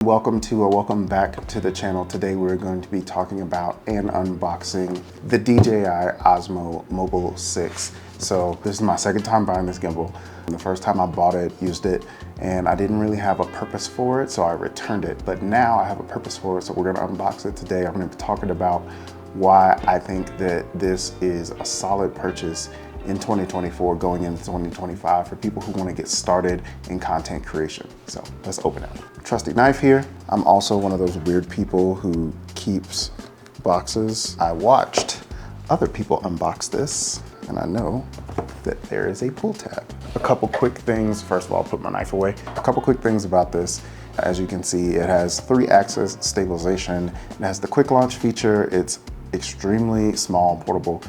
Welcome back to the channel. Today we're going to be talking about and unboxing the DJI Osmo Mobile 6. So this is my second time buying this gimbal. The first time I bought it, used it, and I didn't really have a purpose for it, so I returned it. But now I have a purpose for it, so we're gonna unbox it today. I'm gonna be talking about why I think that this is a solid purchase in 2024 going into 2025 for people who want to get started in content creation. So let's open it. Trusty knife here. I'm also one of those weird people who keeps boxes. I watched other people unbox this and I know that there is a pull tab. A couple quick things. First of all, I'll put my knife away. A couple quick things about this. As you can see, it has 3-axis stabilization. It has the quick launch feature. It's extremely small and portable.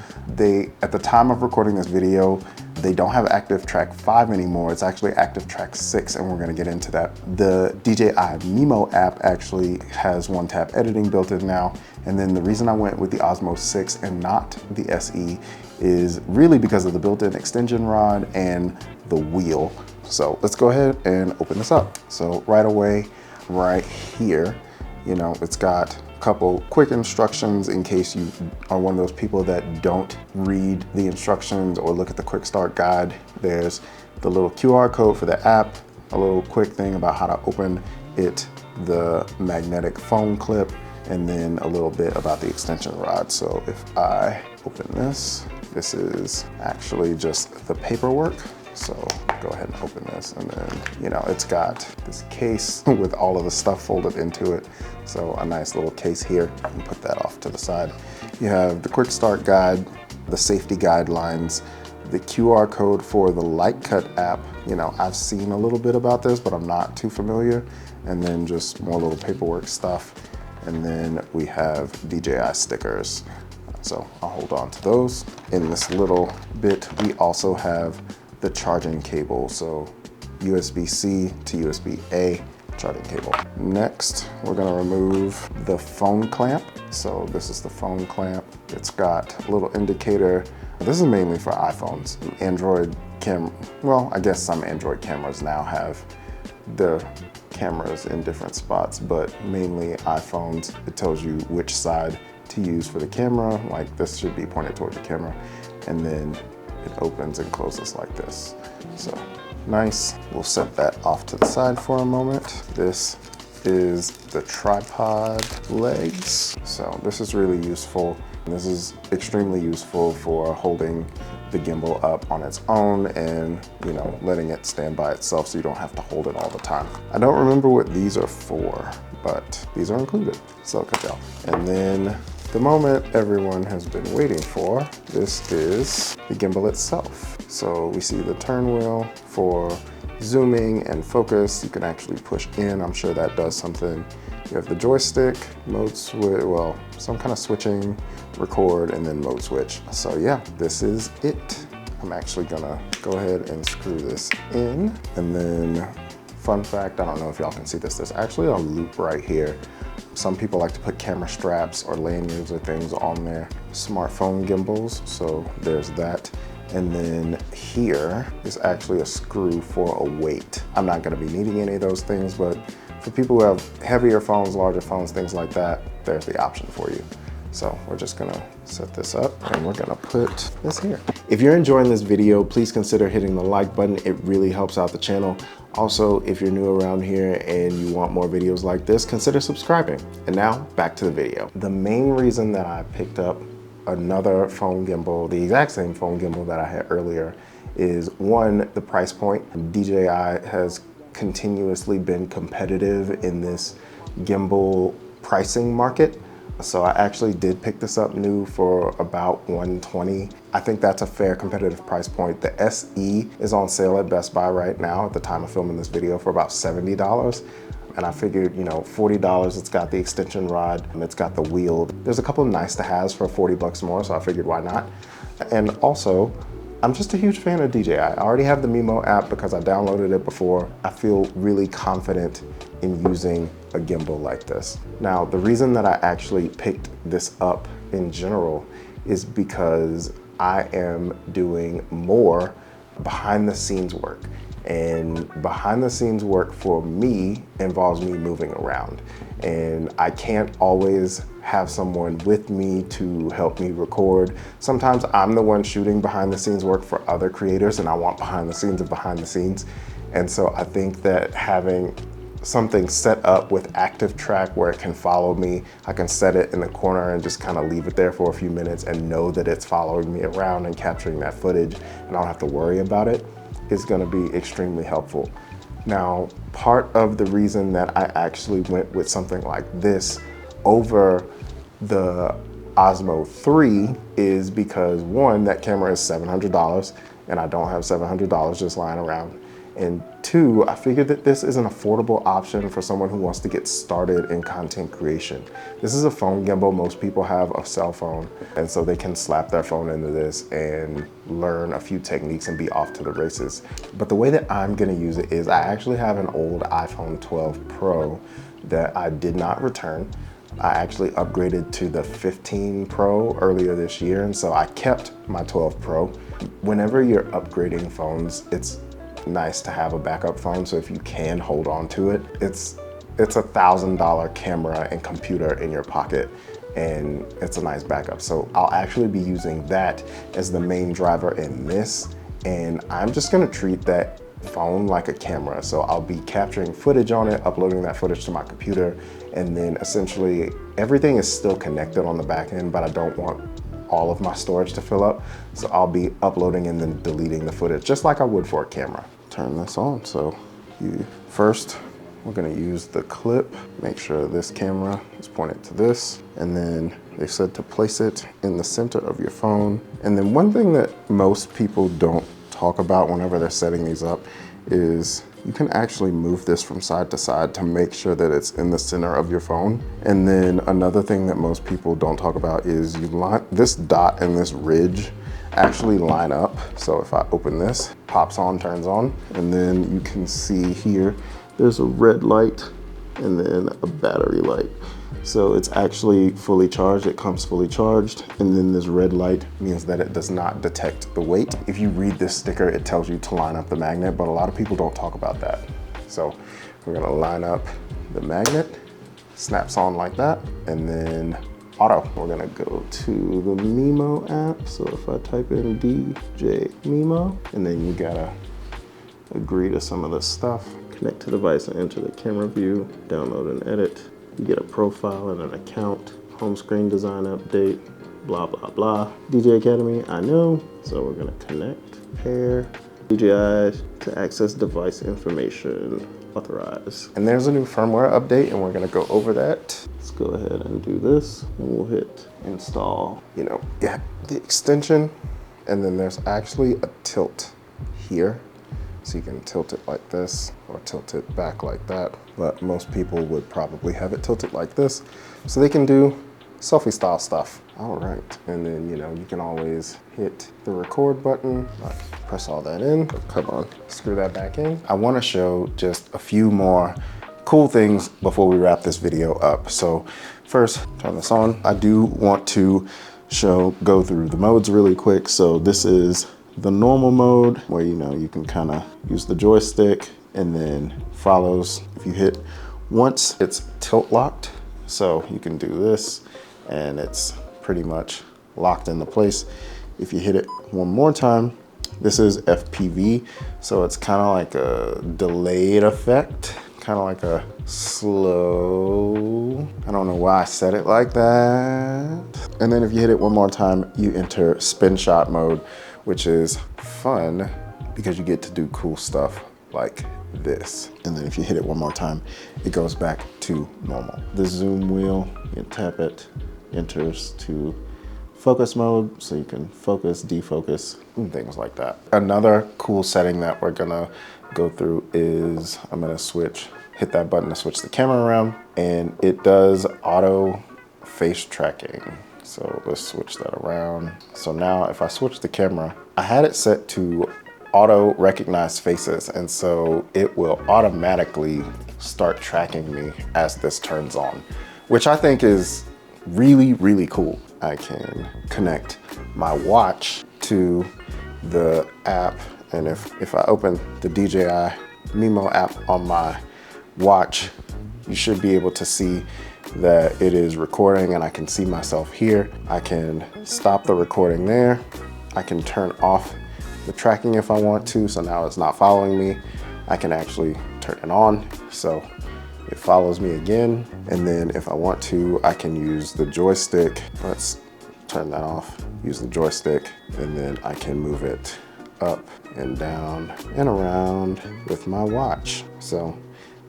At the time of recording this video, they don't have Active Track 5 anymore. It's actually Active Track 6, and we're gonna get into that. The DJI Mimo app actually has one-tap editing built in now. And then the reason I went with the Osmo 6 and not the SE is really because of the built-in extension rod and the wheel. So let's go ahead and open this up. So right away, right here, it's got couple quick instructions in case you are one of those people that don't read the instructions or look at the quick start guide. There's the little QR code for the app, a little quick thing about how to open it, the magnetic phone clip, and then a little bit about the extension rod. So if I open this, this is actually just the paperwork. So go ahead and open this, and then, it's got this case with all of the stuff folded into it. So a nice little case here, and put that off to the side. You have the quick start guide, the safety guidelines, the QR code for the LightCut app. I've seen a little bit about this, but I'm not too familiar. And then just more little paperwork stuff. And then we have DJI stickers. So I'll hold on to those. In this little bit, we also have the charging cable, so USB-C to USB-A charging cable. Next, we're gonna remove the phone clamp. So this is the phone clamp. It's got a little indicator. This is mainly for iPhones. Android well, I guess some Android cameras now have the cameras in different spots, but mainly iPhones, it tells you which side to use for the camera. Like this should be pointed toward the camera, and then it opens and closes like this. So nice. We'll set that off to the side for a moment. This is the tripod legs. So this is really useful. This is extremely useful for holding the gimbal up on its own and, letting it stand by itself so you don't have to hold it all the time. I don't remember what these are for, but these are included. Silica gel. And then the moment everyone has been waiting for, this is the gimbal itself. So we see the turn wheel for zooming and focus. You can actually push in. I'm sure that does something. You have the joystick, mode switch, well, some kind of switching, record, and then mode switch. So yeah, this is it. I'm actually gonna go ahead and screw this in. And then, fun fact, I don't know if y'all can see this, there's actually a loop right here. Some people like to put camera straps or lanyards or things on their smartphone gimbals, so there's that. And then here is actually a screw for a weight. I'm not gonna be needing any of those things, but for people who have heavier phones, larger phones, things like that, there's the option for you. So we're just gonna set this up and we're gonna put this here. If you're enjoying this video, please consider hitting the like button. It really helps out the channel. Also, if you're new around here and you want more videos like this, consider subscribing. And now back to the video. The main reason that I picked up another phone gimbal, the exact same phone gimbal that I had earlier, is one, the price point. DJI has continuously been competitive in this gimbal pricing market. So I actually did pick this up new for about $120. I think that's a fair competitive price point. The SE is on sale at Best Buy right now at the time of filming this video for about $70. And I figured, $40, it's got the extension rod, and it's got the wheel. There's a couple of nice to haves for $40 more, so I figured why not? And also, I'm just a huge fan of DJI. I already have the Mimo app because I downloaded it before. I feel really confident in using a gimbal like this. Now, the reason that I actually picked this up in general is because I am doing more behind the scenes work. And behind the scenes work for me involves me moving around. And I can't always have someone with me to help me record. Sometimes I'm the one shooting behind the scenes work for other creators, and I want behind the scenes of behind the scenes. And so I think that having something set up with active track where it can follow me, I can set it in the corner and just kind of leave it there for a few minutes and know that it's following me around and capturing that footage, and I don't have to worry about it, is gonna be extremely helpful. Now, part of the reason that I actually went with something like this over the Osmo 3 is because, one, that camera is $700 and I don't have $700 just lying around. And two, I figured that this is an affordable option for someone who wants to get started in content creation. This is a phone gimbal. Most people have a cell phone, and so they can slap their phone into this and learn a few techniques and be off to the races. But the way that I'm gonna use it is I actually have an old iPhone 12 Pro that I did not return. I actually upgraded to the 15 Pro earlier this year, and so I kept my 12 Pro. Whenever you're upgrading phones, it's nice to have a backup phone, so if you can hold on to it, it's $1,000 camera and computer in your pocket, and it's a nice backup. So I'll actually be using that as the main driver in this, and I'm just gonna treat that phone like a camera. So I'll be capturing footage on it, uploading that footage to my computer, and then essentially everything is still connected on the back end, but I don't want all of my storage to fill up. So I'll be uploading and then deleting the footage just like I would for a camera. Turn this on. So first, we're gonna use the clip, make sure this camera is pointed to this, and then they said to place it in the center of your phone. And then one thing that most people don't talk about whenever they're setting these up is you can actually move this from side to side to make sure that it's in the center of your phone. And then another thing that most people don't talk about is you line this dot and this ridge actually line up. So if I open this, pops on, turns on, and then you can see here, there's a red light and then a battery light. So it's actually fully charged, it comes fully charged, and then this red light means that it does not detect the weight. If you read this sticker, it tells you to line up the magnet, but a lot of people don't talk about that. So we're gonna line up the magnet, snaps on like that, and then auto. We're gonna go to the Mimo app. So if I type in DJI Mimo, and then you gotta agree to some of this stuff, connect to the device and enter the camera view, download and edit. You get a profile and an account, home screen design update, blah, blah, blah. DJ Academy, I know. So we're gonna connect, pair, DJI to access device information, authorize. And there's a new firmware update and we're gonna go over that. Let's go ahead and do this and we'll hit install. You know, yeah, the extension, and then there's actually a tilt here. So you can tilt it like this or tilt it back like that. But most people would probably have it tilted like this so they can do selfie style stuff. All right, and then you can always hit the record button, press all that in, come on, screw that back in. I wanna show just a few more cool things before we wrap this video up. So first, turn this on. I do want to go through the modes really quick. So this is the normal mode where you can kind of use the joystick and then follows. If you hit once, it's tilt locked. So you can do this and it's pretty much locked into place. If you hit it one more time, this is FPV. So it's kind of like a delayed effect, kind of like a slow. I don't know why I said it like that. And then if you hit it one more time, you enter spin shot mode, which is fun because you get to do cool stuff like this. And then if you hit it one more time, it goes back to normal. The zoom wheel, you tap it, enters to focus mode, so you can focus, defocus, and things like that. Another cool setting that we're gonna go through is I'm gonna hit that button to switch the camera around, and it does auto face tracking. So let's switch that around. So now if I switch the camera, I had it set to auto recognize faces, and so it will automatically start tracking me as this turns on, which I think is really, really cool. I can connect my watch to the app And if I open the DJI Mimo app on my watch, you should be able to see that it is recording, and I can see myself here. I can stop the recording there. I can turn off the tracking if I want to, so now it's not following me. I can actually turn it on, so it follows me again. And then if I want to, I can use the joystick. Let's turn that off. Use the joystick, and then I can move it up and down and around with my watch. So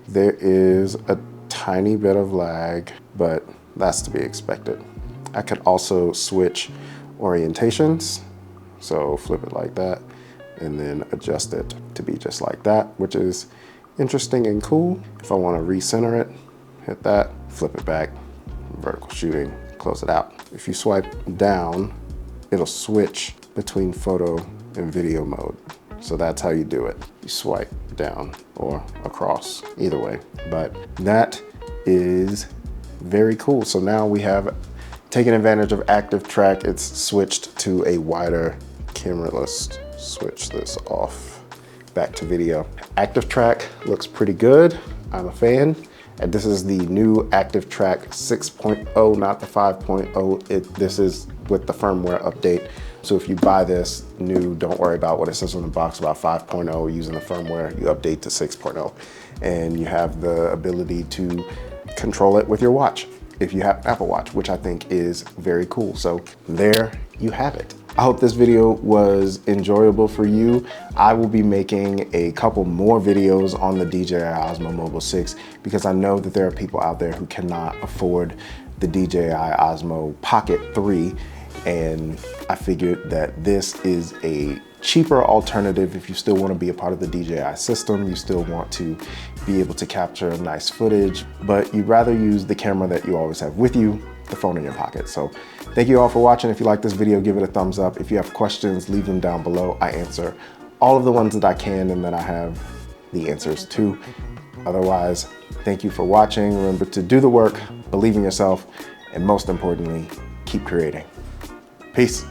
there is a tiny bit of lag, but that's to be expected. I could also switch orientations. So flip it like that and then adjust it to be just like that, which is interesting and cool. If I want to recenter it, hit that, flip it back, vertical shooting, close it out. If you swipe down, it'll switch between photo and video mode. So that's how you do it. You swipe down or across, either way. But that is very cool. So now we have taken advantage of active track. It's switched to a wider camera. Let's switch this off, back to video. Active track looks pretty good. I'm a fan. And this is the new active track 6.0, not the 5.0. This is with the firmware update. So if you buy this new, don't worry about what it says on the box about 5.0. Using the firmware, you update to 6.0. And you have the ability to control it with your watch if you have an Apple Watch, which I think is very cool. So there you have it. I hope this video was enjoyable for you. I will be making a couple more videos on the DJI Osmo Mobile 6 because I know that there are people out there who cannot afford the DJI Osmo Pocket 3. And I figured that this is a cheaper alternative if you still want to be a part of the DJI system, you still want to be able to capture nice footage, but you'd rather use the camera that you always have with you, the phone in your pocket. So thank you all for watching. If you like this video, give it a thumbs up. If you have questions, leave them down below. I answer all of the ones that I can and that I have the answers to. Otherwise, thank you for watching. Remember to do the work, believe in yourself, and most importantly, keep creating. Peace.